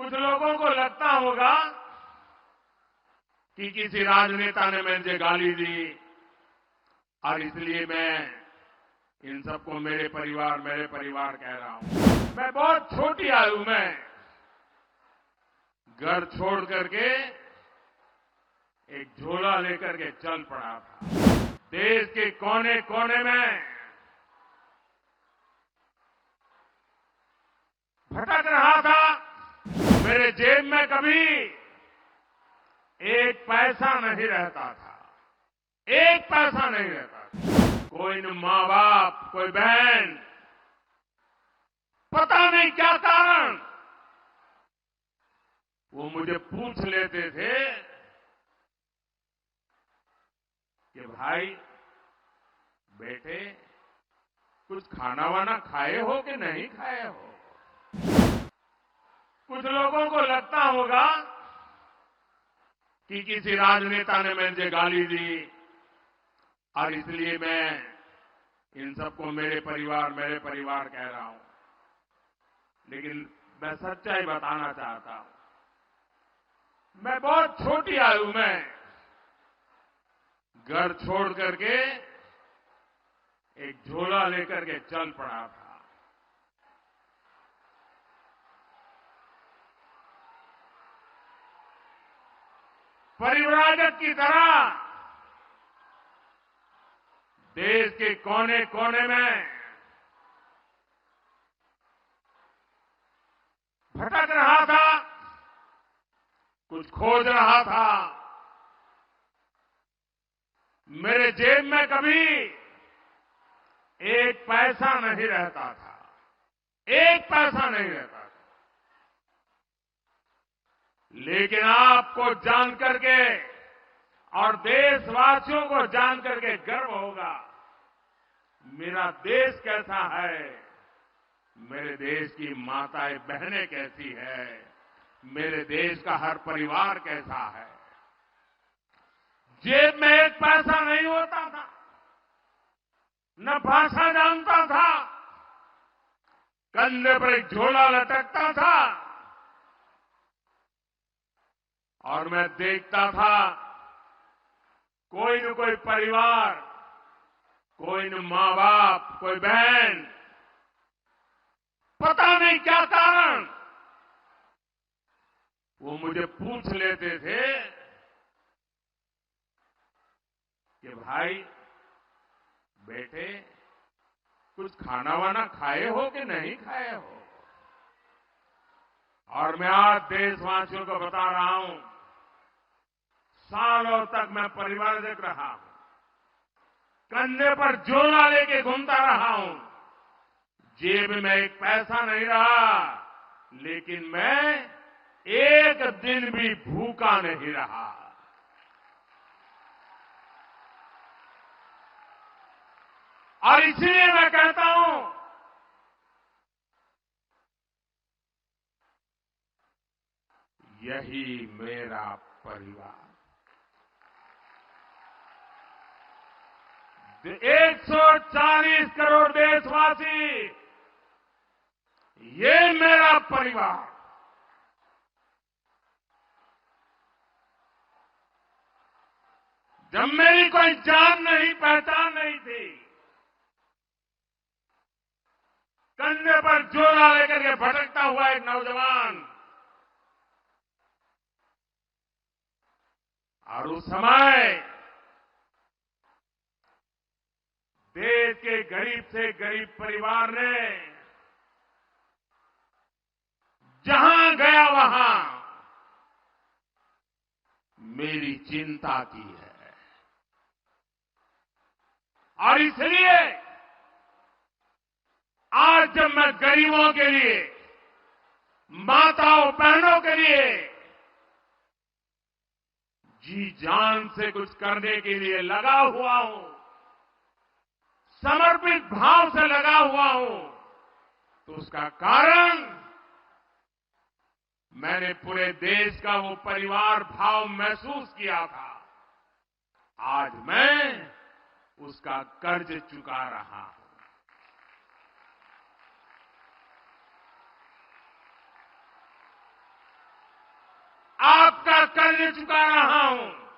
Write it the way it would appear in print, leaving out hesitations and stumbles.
कुछ लोगों को लगता होगा कि किसी राजनेता ने मुझे गाली दी और इसलिए मैं इन सबको मेरे परिवार कह रहा हूं। मैं बहुत छोटी आयु में घर छोड़ करके एक झोला लेकर के चल पड़ा था। देश के कोने कोने में भटक रहा था। मेरे जेब में कभी एक पैसा नहीं रहता था, एक पैसा नहीं रहता था। कोई न मां बाप, कोई बहन, पता नहीं क्या कारण, वो मुझे पूछ लेते थे कि भाई बेटे कुछ खाना वाना खाए हो कि नहीं खाए हो। कुछ लोगों को लगता होगा कि किसी राजनेता ने मुझे गाली दी और इसलिए मैं इन सबको मेरे परिवार कह रहा हूं। लेकिन मैं सच्चाई बताना चाहता हूं। मैं बहुत छोटी आयु में घर छोड़ करके एक झोला लेकर के चल पड़ा था। परिव्राजक की तरह देश के कोने कोने में भटक रहा था, कुछ खोज रहा था। मेरे जेब में कभी एक पैसा नहीं रहता था, एक पैसा नहीं रहता था। लेकिन आपको जान करके और देशवासियों को जान करके गर्व होगा, मेरा देश कैसा है, मेरे देश की माताएं बहनें कैसी है, मेरे देश का हर परिवार कैसा है। जेब में एक पैसा नहीं होता था, न भाषा जानता था, कंधे पर एक झोला लटकता था और मैं देखता था कोई न कोई परिवार, कोई न मां बाप, कोई बहन, पता नहीं क्या कारण, वो मुझे पूछ लेते थे कि भाई बेटे कुछ खाना वाना खाए हो कि नहीं खाए हो। और मैं आज देशवासियों को बता रहा हूं, सालों तक मैं परिवारजक रहा हूं, कंधे पर झोला लेके घूमता रहा हूं, जेब में एक पैसा नहीं रहा, लेकिन मैं एक दिन भी भूखा नहीं रहा। और इसलिए मैं कहता हूं, यही मेरा परिवार। 140 करोड़ देशवासी, ये मेरा परिवार। जब मेरी कोई जान नहीं, पहचान नहीं थी, कंधे पर झोला लेकर के भटकता हुआ एक नौजवान, और उस समय देश के गरीब से गरीब परिवार ने जहां गया वहां मेरी चिंता की है। और इसलिए आज जब मैं गरीबों के लिए, माताओं बहनों के लिए जी जान से कुछ करने के लिए लगा हुआ हूं, समर्पित भाव से लगा हुआ हूं, तो उसका कारण मैंने पूरे देश का वो परिवार भाव महसूस किया था। आज मैं उसका कर्ज चुका रहा हूं। कर्ज चुका रहा हूं।